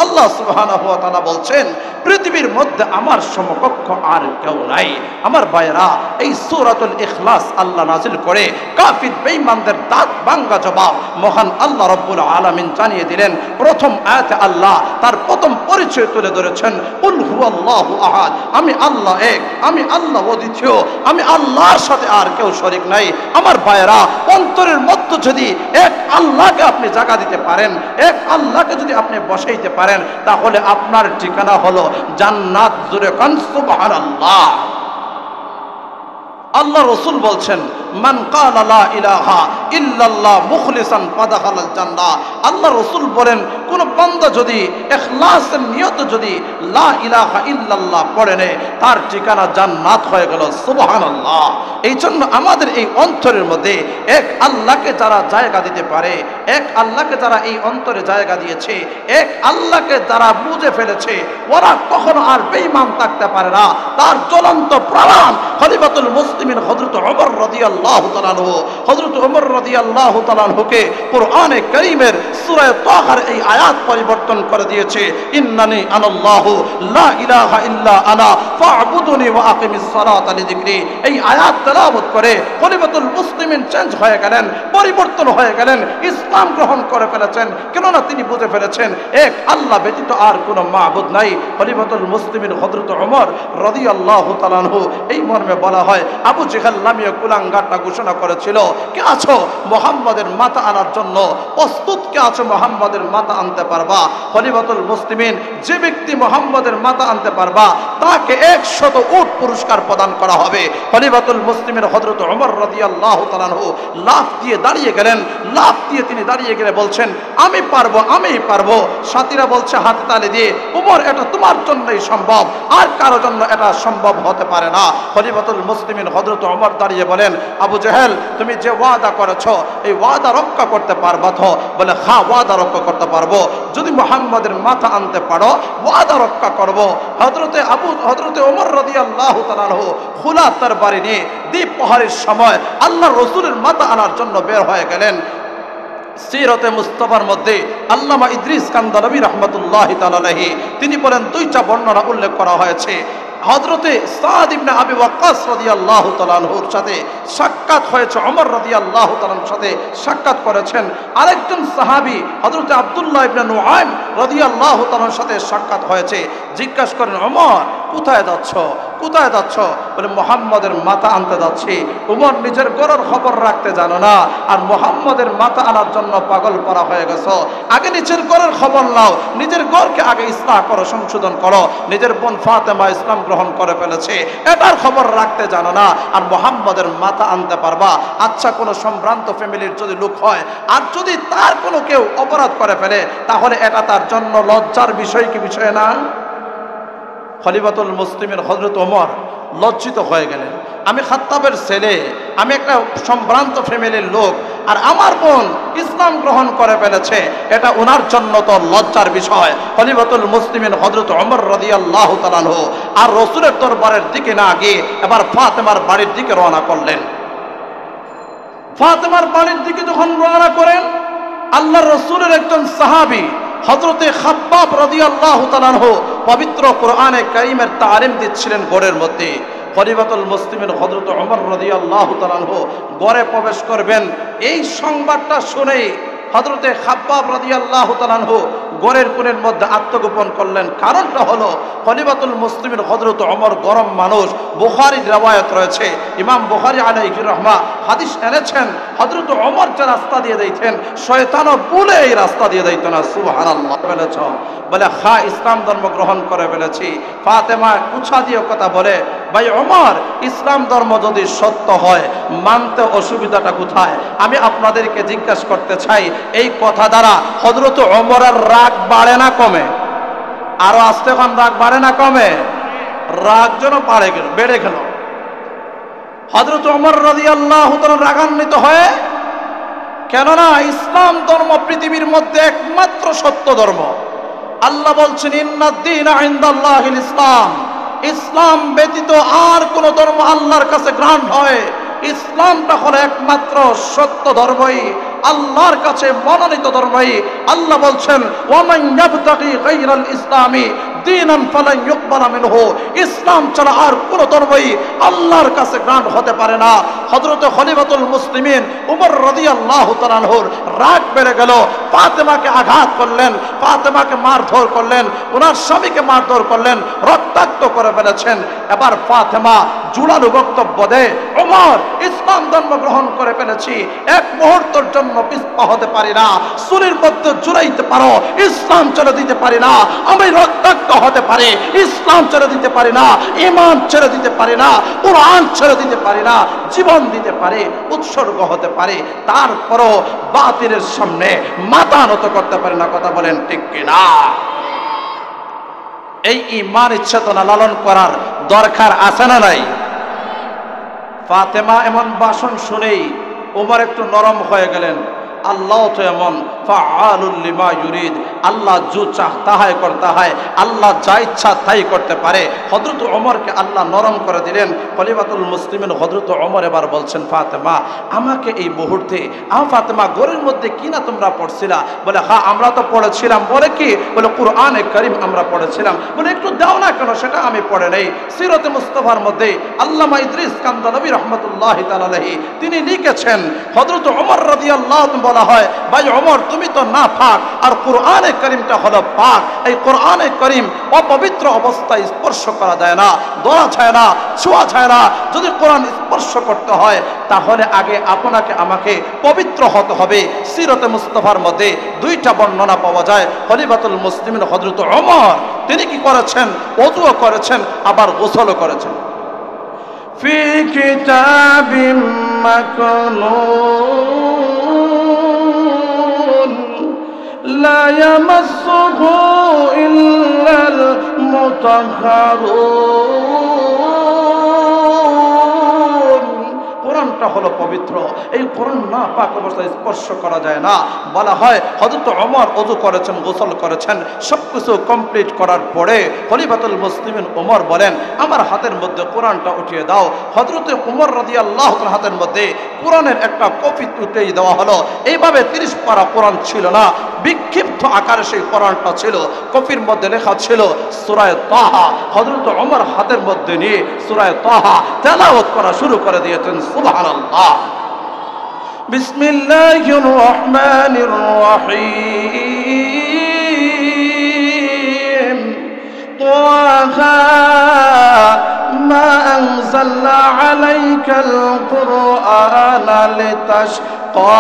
আল্লাহ সুবহানাহু ওয়া তাআলা বলছেন, পৃথিবীর মধ্যে আমার সমকক্ষ আর কেউ নাই। আমার ভাইরা, এই সূরাতুল ইখলাস আল্লাহ নাযিল করে কাফির বেঈমানদের দাঁত ভাঙা জবাব মহান আল্লাহ রাব্বুল আলামিন জানিয়ে দিলেন। প্রথম আয়াতে আল্লাহ তার প্রথম পরিচয় তুলে ধরেছেন, কুল হুয়াল্লাহু আহাদ, আমি আল্লাহ এক, আমি আল্লাহ অদ্বিতীয়, আমি আল্লাহর সাথে আর কেউ শরীক নাই। আমার ভাইরা, অন্তরের মধ্যে যদি এক আল্লাহকে আপনি জায়গা দিতে পারেন, এক আল্লাহকে যদি আপনি বসাইতে পারেন, তাহলে আপনার ঠিকানা হলো জান্নাত। জোরে কান সুবহানাল্লাহ। আল্লাহ রাসূল বলছেন, মান ক্বালা লা ইলাহা ইল্লাল্লাহ মুখলিসান ফাদাখালাল জান্নাহ। আল্লাহ রাসূল বলেন, কোন বান্দা যদি ইখলাসের নিয়তে যদি লা ইলাহা ইল্লাল্লাহ পড়ে নেয়, তার ঠিকানা জান্নাত হয়ে গেল। সুবহানাল্লাহ। এই জন্য আমাদের এই অন্তরের মধ্যে এক আল্লাহকে যারা জায়গা দিতে পারে, এক আল্লাহকে যারা এই অন্তরে জায়গা দিয়েছে, এক আল্লাহকে যারা বুঝে ফেলেছে, ওরা কখনো আর বেঈমান থাকতে পারে না। তার জ্বলন্ত প্রমাণ খলিফাতুল মুসলিমিন হযরত ওমর রাদিয়াল্লাহু রাদিয়াল্লাহু তাআলা আনহু হযরত ওমর রাদিয়াল্লাহু তাআলা আনহুকে কোরআনে কারীমের সূরা তাহার এই আয়াত পরিবর্তন করে দিয়েছে, ইন্নানি আনাল্লাহু লা ইলাহা ইল্লা আনা ফা'বুদুনি ওয়া আকিমিস সালাতা লিযিকরি। এই আয়াত তেলাওয়াত করে খলিফাতুল মুসলিমিন চেঞ্জ হয়ে গেলেন, পরিবর্তন হয়ে গেলেন, ইসলাম গ্রহণ করে ফেলেছেন। কেননা তিনি বুঝে ফেলেছেন এক আল্লাহ ব্যতীত আর কোনো মাবুদ নাই। খলিফাতুল মুসলিমিন হযরত ওমর রাদিয়াল্লাহু তাআলা আনহু এই মর্মে বলা হয়, আবু জেহেল নামীয় কুলাঙ্গারটা ঘোষণা করেছিল, কে আছো মুহাম্মাদের মাথা আনার জন্য প্রস্তুত, কে আছো মুহাম্মাদের মাথা আনতে পারবা? খলিফাতুল মুসলিমিন যে ব্যক্তি মুহাম্মাদের মাথা আনতে পারবা তাকে 100 উট পুরস্কার প্রদান করা হবে। খলিফাতুল মুসলিমিন হযরত ওমর রাদিয়াল্লাহু তাআলা আনহু লাফ দিয়ে দাঁড়িয়ে গেলেন। লাফ দিয়ে তিনি দাঁড়িয়ে গেলে বলছেন, আমি পারবো, আমিই পারবো। সাথীরা বলছে হাতে তালি দিয়ে, ওমর এটা তোমার জন্যই সম্ভব, আর কারো জন্য এটা সম্ভব হতে পারে না। খলিফাতুল মুসলিমিন হযরত ওমর দাঁড়িয়ে বলেন, আবু জেহেল তুমি যে ওয়াদা করেছো এই ওয়াদা রক্ষা করতে পারবা তো? বলে হ্যাঁ, ওয়াদা রক্ষা করতে পারবো। যদি মুহাম্মাদের মাথা আনতে পারো ওয়াদা রক্ষা করব। হযরতে ওমর রাদিয়াল্লাহু তাআলা আনহু খোলা তরবারি নিয়ে দ্বীপ প্রহরের সময় আল্লাহর রাসূলের মাথা আনার জন্য বের হয়ে গেলেন। সিরাতে মুস্তাফার মধ্যে আল্লামা ইদ্রিস কান্দালাবী রাহমাতুল্লাহি তাআলা আলাইহি তিনি বলেন, দুইটা বর্ণনা উল্লেখ করা হয়েছে। হযরতে সাদ ইবনে আবি ওয়াক্কাস রাদিয়াল্লাহু তাআলা আনহুর সাথে সাক্ষাৎ হয়েছে, ওমর রাদিয়াল্লাহু তাআলার সাথে সাক্ষাৎ করেছেন। আরেকজন সাহাবী হযরতে আব্দুল্লাহ ইবনে নুআইম রাদিয়াল্লাহু তাআলার সাথে সাক্ষাৎ হয়েছে। জিজ্ঞাসা করেন, ওমর কোথায় যাচ্ছ, কোথায় যাচ্ছ? বলে মুহাম্মাদের মাথা আনতে যাচ্ছি। ওমর নিজের ঘরের খবর রাখতে জানো না, আর মুহাম্মাদের মাথা আনার জন্য পাগল করা হয়ে গেছো। আগে নিজের ঘরের খবর নাও, নিজের ঘরকে আগে ইসলাহ করো, সংশোধন করো। নিজের বোন ফাতেমা ইসলাম গ্রহণ করে ফেলেছে, এটার খবর রাখতে জানো না, আর মুহাম্মাদের মাথা আনতে পারবা? আচ্ছা, কোনো সম্ভ্রান্ত ফ্যামিলির যদি লোক হয় আর যদি তার কোনো কেউ অপরাধ করে ফেলে তাহলে এটা তার জন্য লজ্জার বিষয় কি বিষয় না? খলিফাতুল মুসলিমিন হযরত ওমর লজ্জিত হয়ে গেলেন। আমি খাত্তাবের ছেলে, আমি একটা সম্ভ্রান্ত ফ্যামিলির লোক, আর আমার বোন ইসলাম গ্রহণ করে ফেলেছে, এটা ওনার জন্য তো লজ্জার বিষয়। খলিফাতুল মুসলিমিন হযরত ওমর রাদিয়াল্লাহু তাআলা আনহু আর রাসূলের দরবারের দিকে না গিয়ে এবার ফাতেমার বাড়ির দিকে রওনা করলেন। ফাতেমার বাড়ির দিকে যখন রওনা করেন, আল্লাহর রাসূলের একজন সাহাবী হযরতে খাব্বাব রাদিয়াল্লাহু তাআলা আনহু পবিত্র কোরআনে কারীমের তালিম দিচ্ছিলেন ঘরের মধ্যে। খলিফাতুল মুসলিমিন হযরত ওমর রাদিয়াল্লাহু তাআলা আনহু ঘরে প্রবেশ করবেন, এই সংবাদটা শুনেই হযরতে খাব্বাব রাদিয়াল্লাহু তাআলা আনহু ঘরের কোণের মধ্যে আত্মগোপন করলেন। কারণটা হলো খলিফাতুল মুসলিমিন হযরত ওমর গরম মানুষ। বুখারীর riwayat রয়েছে, ইমাম বুখারী আলাইহি রাহমা হাদিস এনেছেন, হযরত ওমর যে রাস্তা দিয়ে যাইতেন শয়তানও ভুলে এই রাস্তা দিয়ে যাইত না। সুবহানাল্লাহ বলেছ? বলে হ্যাঁ, ইসলাম ধর্ম গ্রহণ করে ফেলেছি। ফাতেমা কুছা দিয়ে কথা বলে, ভাই ওমর, ইসলাম ধর্ম যদি সত্য হয় মানতে অসুবিধাটা কোথায়? আমি আপনাদেরকে জিজ্ঞাসা করতে চাই, এই কথা দ্বারা হযরত ওমরের রাগ বাড়ে না কমে? আরো আস্তে কম রাগ বাড়ে না কমে? রাগ যেন বেড়ে গেল। হযরত ওমর রাদিয়াল্লাহু তাআলা রাগান্বিত হয়ে, কেননা ইসলাম ধর্ম পৃথিবীর মধ্যে একমাত্র সত্য ধর্ম। আল্লাহ বলছেন, ইন্নাদ-দীনা ইনদাল্লাহিল ইসলাম, ইসলাম ব্যতীত আর কোন ধর্ম আল্লাহর কাছে গ্রহণ হয়, ইসলামটা হলো একমাত্র সত্য ধর্মই, আল্লাহর কাছে মনোনীত ধর্মই। আল্লাহ বলছেন, ওয়ামান ইয়াবতাগি গায়রাল ইসলামি দীনান ফালান ইউকবালা মিনহু, ইসলাম ছাড়া আর কোন ধর্মই আল্লাহর কাছে গ্রহণ হতে পারে না। হযরত খলিফাতুল মুসলিমিন ওমর রাদিয়াল্লাহু তাআলা আনহুর রাগ বেড়ে গেল। ফাতেমাকে আঘাত করলেন, ফাতেমাকে মারধর করলেন, ওনার স্বামীকে মারধর করলেন, রক্তাক্ত করে ফেলেছেন। এবার ফাতেমা জুড়ালো বক্তব্য দেয়, ওমর, ইসলাম ধর্ম গ্রহণ করে ফেলেছি, এক মুহূর্তের জন্য পিছপা হতে পারি না। শরীর বদ্ধ জুড়াইতে পারো, ইসলাম ছেড়ে দিতে পারি না। আমি রক্তাক্ত হতে পারি, ইসলাম ছেড়ে দিতে পারি না। ঈমান ছেড়ে দিতে পারি না, কুরআন ছেড়ে দিতে পারি না। জীবন দিতে পারি, উৎসর্গ হতে পারি, তারপরও বাতিলের সামনে মাথা নত করতে পারি না। কথা বলেন ঠিক কিনা? এই ঈমান চেতনা লালন করার দরকার আছে না নাই? ফাতেমা এমন ভাষণ শুনেই ওমর একটু নরম হয়ে গেলেন। আল্লাহ তো এমন ফাআলুল লিমা ইউরিদ, আল্লাহ জু চাহ তাহাই করতে হয়, আল্লাহ যা ইচ্ছা তাই করতে পারে। হযরত ওমরকে আল্লাহ নরম করে দিলেন। খলিফাতুল মুসলিমিন হযরত ওমর এবার বলছেন, ফাতেমা আমাকে এই মুহূর্তে, ফাতেমা ঘরের মধ্যে কি না তোমরা পড়ছিলা? বলে হ্যাঁ আমরা তো পড়েছিলাম। বলে কি? বলে কুরআনে কারীম আমরা পড়েছিলাম। বলে একটু দাও না কেন? সেটা আমি পড়ে নেই। সিরাতে মুস্তাফার মধ্যে আল্লামা ইদ্রিস কান্দালভী রাহমাতুল্লাহি তাআলা আলাইহি তিনি লিখেছেন, হযরত ওমর রাদিয়াল্লাহু আনহু বলা হয়, ভাই ওমর তুমি তো না পাক, আর কুরআনে কারীমটা হলো পাক। এই কুরআনে কারীম অপবিত্র অবস্থায় স্পর্শ করা যায় না, ধরা যায় না, ছোঁয়া যায় না। যদি কোরআন স্পর্শ করতে হয় তাহলে আগে আপনাকে আমাকে পবিত্র হতে হবে। সিরাতে মুস্তাফার মধ্যে দুইটা বর্ণনা পাওয়া যায়। খলিফাতুল মুসলিমিন হযরত ওমর তিনি কি করেছেন? ওযুও করেছেন, আবার গোসলও করেছেন। ফি কিতাবিম মাকনুন লা ইয়ামাসসুহু ইল্লাল মুতাহহারুন। কোরআনটা হলো পবিত্র, এই কোরআন না পাক অবস্থায় স্পর্শ করা যায় না। বলা হয় হযরত ওমর ওযু করেছেন, গোসল করেছেন, সবকিছু কমপ্লিট করার পরে খলিফাতুল মুসলিমিন ওমর বলেন, আমার হাতের মধ্যে কোরআনটা উঠিয়ে দাও। হযরত ওমর রাদিয়াল্লাহু তাআলা হাতের মধ্যে কোরআনের একটা কপি উঠিয়ে দেওয়া হলো। এইভাবে 30 পারা কোরআন ছিল না, বিক্ষিপ্ত আকারে সেই কোরআনটা ছিল। কপির মধ্যে লেখা ছিল সূরা তাহা। হযরত ওমর হাতের মধ্যে নিয়ে সূরা তাহা তেলাওয়াত করা শুরু করে দিয়েছেন। সুবহানাল্লাহ। বিসমিল্লাহির রহমানির রহিম। তাহা মা আনজালনা আলাইকাল কুরআনা লিতাশকা।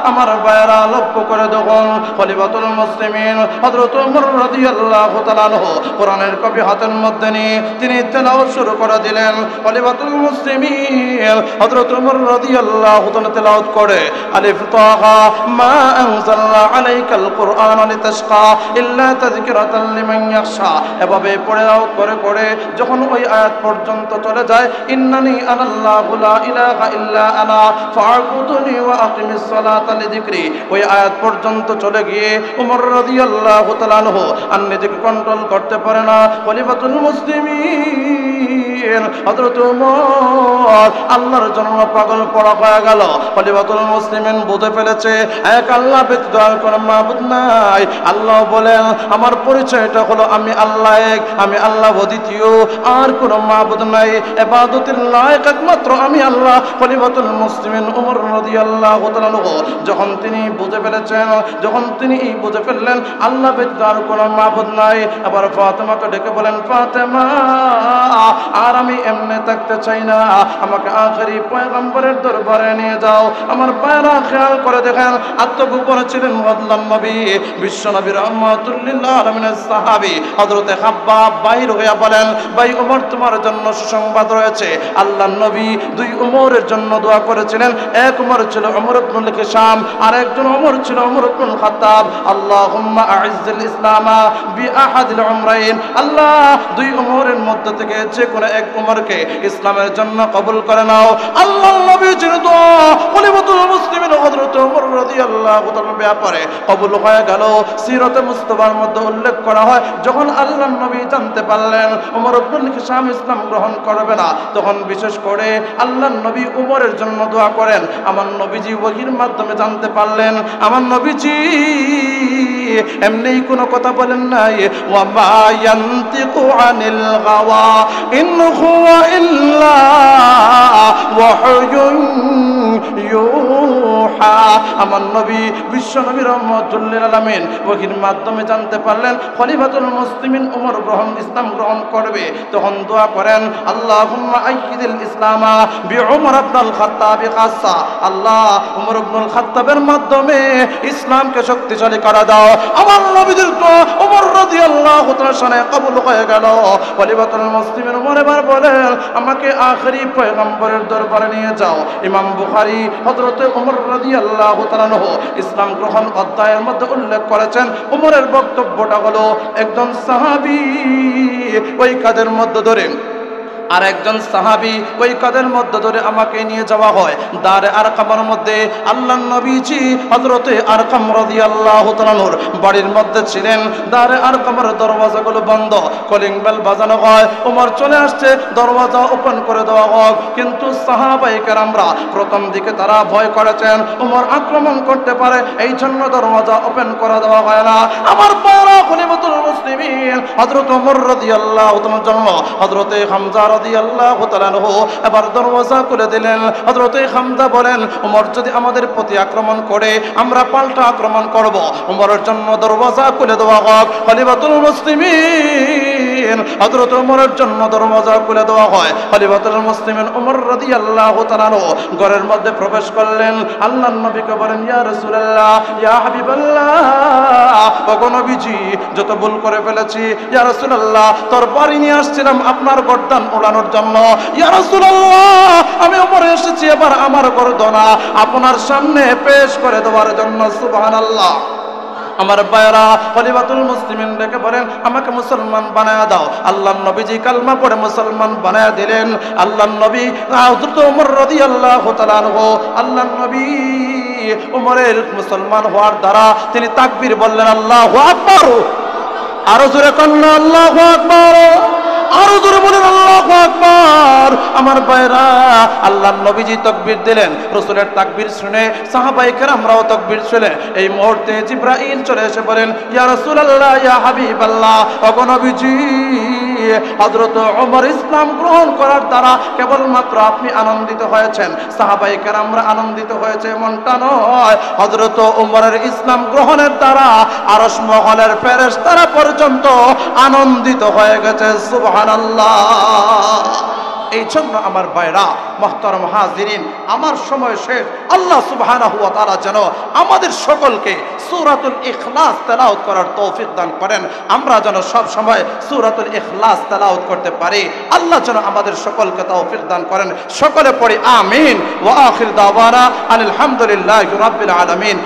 আমার ভাইরা লক্ষ্য করে দেখুন, খলিফাতুল মুসলিমিন হযরত ওমর রাদিয়াল্লাহু তাআলা আনহু কোরআনের কপি হাতের মধ্যে নিয়ে তিনি তেলাওয়াত শুরু করে দিলেন। খলিফাতুল মুসলিমিন হযরত ওমর রাদিয়াল্লাহু তাআলা তেলাওয়াত করে, আলিফ তাহা মা আনজালনা আলাইকাল কুরআনা লিতাশকা ইল্লা তাযকিরাতাল লিমান ইয়াখশা। এভাবে পড়ে আউট করে করে যখন ওই আয়াত পর্যন্ত চলে যায়, ইন্নানি আনাল্লাহু লা ইলাহা ইল্লা আনা ফা'বুদনি ওয়া আকিমিস সালাতা লিযিকরি, ওই আয়াত পর্যন্ত চলে গিয়ে ওমর রাদিয়াল্লাহু তাআলা আনহু আর নিজেকে কন্ট্রোল করতে পারে না। খলিফাতুল মুসলিমিন হযরত ওমর আল্লাহর জন্য পাগল পড়া হয়ে গেল। খলিফাতুল মুসলিমিন বুঝে ফেলেছে এক আল্লাহ ব্যতীত আর কোনো মাবুদ নাই। আল্লাহ বলেন আমার পরিচয়টা হলো আমি আল্লাহ এক, আমি আল্লাহ দ্বিতীয়, আর কোনো মাবুদ নাই, ইবাদতের লায়েক একমাত্র আমি আল্লাহ। খলিফাতুল মুসলিমিন ওমর রাদিয়াল্লাহু তাআলা আনহু যখন তিনি বুঝে ফেলেছেন, যখন তিনি বুঝে ফেললেন আল্লাহ ব্যতীত আর কোনো মাবুদ নাই, আবার ফাতেমাকে ডেকে বলেন, ফাতেমা আর আমি এমনি থাকতে চাই না, আমাকে আখেরি পয়গম্বরের দরবারে নিয়ে যাও। আমার ভাইরা খেয়াল করে দেখেন, আত্মগোপনে ছিলেন আল্লাহর নবী, বিশ্ব নবী রাহমাতুল লিল আলামিনের সাহাবী হযরতে খাব্বাব বাইর হয়ে বলেন, ভাই ওমর তোমার জন্য সুসংবাদ রয়েছে। আল্লাহর নবী দুই ওমরের জন্য দোয়া করেছিলেন। এক ওমর ছিল ওমর ইবনুল হিশাম, আর একজন ওমর ছিল ওমর ইবনুল খাত্তাব। আল্লাহুম্মা আ'ইজ্জিল ইসলামা বিআহাদিল উমরাইন, আল্লাহ দুই ওমরের মধ্যে থেকে যে কোনো এক ওমরকে ইসলামের জন্য কবুল করে নাও। আল্লাহর নবীর দোয়া খলিফাতুল মুসলিমিন হযরত ওমর রাদিয়াল্লাহু তাআলার ব্যাপারে কবুল হয়ে গেল। সিরাতে মুস্তাফার মধ্যে উল্লেখ করা হয়, যখন আল্লাহর নবী জানতে পারলেন ওমর ইবনুল হিশাম ইসলাম গ্রহণ করবে না, তখন বিশেষ করে আল্লাহর নবী ওমরের জন্য দোয়া করেন। আমার নবীজি ওহীর মাধ্যমে জানতে পারলেন, আমার নবীজি এমনি কোনো কথা বলেন নাই, ওয়া মা ইয়ানতিকু আনিল গাওয়া ইন হুয়া ইল্লা ওয়াহয়ুন ইউহা। আমার নবী বিশ্ব নবী রাহমাতুল লিল আলামিন ওহীর মাধ্যমে জানতে পারলেন খলিফাতুল মুসলিমিন ওমর ইসলাম গ্রহণ করবে। তখন দোয়া করেন, আল্লাহুম্মা আইয়িদিল ইসলামা বিউমর ইবনুল খাত্তাব খাসসা, আল্লাহ ওমর ইবনুল খাত্তাবের মাধ্যমে ইসলামকে শক্তিশালী করে দাও। আমার নবীর দোয়া ওমর রাদিয়াল্লাহু তাআলা শানে কবুল হয়ে গেল। খলিফাতুল মুসলিমিন ওমর এবার বলেন, আমাকে আখেরি পয়গম্বরের দরবারে নিয়ে যাও। ইমাম বুখারী হযরত ওমর রাদিয়াল্লাহু তাআলা আনহু ইসলাম গ্রহণ অধ্যায়ের মধ্যে উল্লেখ করেছেন, ওমরের বক্তব্যটা হলো একজন সাহাবী ওই কাজের মধ্যে ধরে আর একজন সাহাবী ওই কাদের মধ্যে ধরে আমাকে নিয়ে যাওয়া হয় দারে আরকামের মধ্যে। আল্লাহর নবীজি হযরতে আরকাম রাদিয়াল্লাহু তাআলার বাড়ির মধ্যে ছিলেন। দারে আরকামের দরওয়াজাগুলো বন্ধ, কলিং বেল বাজানো হয়। ওমর চলে আসছে, দরওয়াজা ওপেন করে দেওয়া হোক। কিন্তু সাহাবায়ে কেরামরা প্রথম দিকে তারা ভয় করেছেন ওমর আক্রমণ করতে পারে, এই জন্য দরওয়াজা ওপেন করে দেওয়া হয় না। আমার বড় খলিফাতুল মুসলিমিন হযরত ওমর রাদিয়াল্লাহু তাআলার জন্য হযরতে হামজা রাদিয়াল্লাহু তাআলা এবার দরওয়াজা খুলে দিলেন। হযরতে হামজা বলেন, ওমর যদি আমাদের প্রতি আক্রমণ করে আমরা পাল্টা আক্রমণ করব, ওমরের জন্য দরওয়াজা খুলে দেওয়া হোক। খলিফাতুল মুসলিমিন হযরত ওমরের জন্য দরওয়াজা খুলে দেওয়া হয়। খলিফাতুল মুসলিমিন ওমর রাদিয়াল্লাহু তাআলা ঘরের মধ্যে প্রবেশ করলেন। আল্লাহর নবীকে বলেন, ইয়া রাসূলুল্লাহ, ইয়া হাবিবাল্লাহ, ওগো নবীজি যত ভুল করে ফেলেছি, ইয়া রাসূলুল্লাহ তরবারি নিয়ে আসছিলাম আপনার গর্দান ওড়ানোর জন্য। ইয়া রাসূলুল্লাহ আমি ওমর এসেছি এবার আমার গর্দনা আপনার সামনে পেশ করে দেওয়ার জন্য। সুবহানাল্লাহ। আমার ভাইরা খলিফাতুল মুসলিমিন ডেকে বলেন, আমাকে মুসলমান বানায়া দাও। আল্লাহর নবীজি কালমা পড়ে মুসলমান বানায়া দিলেন। আল্লাহর নবী হযরত ওমর রাদিয়াল্লাহু তাআলা আনহু, আল্লাহর নবী ওমরের মুসলমান হওয়ার দ্বারা তিনি তাকবীর বললেন, আল্লাহু আকবার। আরো জোরে কন্যা আল্লাহু আকবার, আরো জোরে বলেন আল্লাহু আকবার। আমার ভাইরা আল্লাহর নবীজি তাকবীর দিলেন, রাসূলের তাকবীর শুনে সাহাবায়ে কেরামরাও তাকবীর শুনে এই মুহূর্তে জিবরাইল চলে এসে বলেন, ইয়া রাসূলুল্লাহ, ইয়া হাবিবাল্লাহ, ওগো নবীজি হযরত ওমর ইসলাম গ্রহণ করার দ্বারা কেবলমাত্র আপনি আনন্দিত হয়েছেন, সাহাবায়ে কেরামরা আনন্দিত হয়েছে এমনটা নয়। হযরত ওমরের ইসলাম গ্রহণের দ্বারা আরশ মহলের ফেরেশতারা পর্যন্ত আনন্দিত হয়ে গেছে। সুবহানাল্লাহ। এই জন্য আমার ভাইরা মুহতারাম হাজিরিন, আমার সময় শেষ। আল্লাহ সুবহানাহু ওয়া তাআলা যেন আমাদের সকলকে সূরাতুল ইখলাস তেলাওয়াত করার তৌফিক দান করেন। আমরা যেন সব সময় সূরাতুল ইখলাস তেলাওয়াত করতে পারি। আল্লাহ যেন আমাদের সকলকে তৌফিক দান করেন। সকলে পড়ি আমিন। ওয়া আখির দাওয়ানা আলহামদুলিল্লাহি রাব্বিল আলামিন।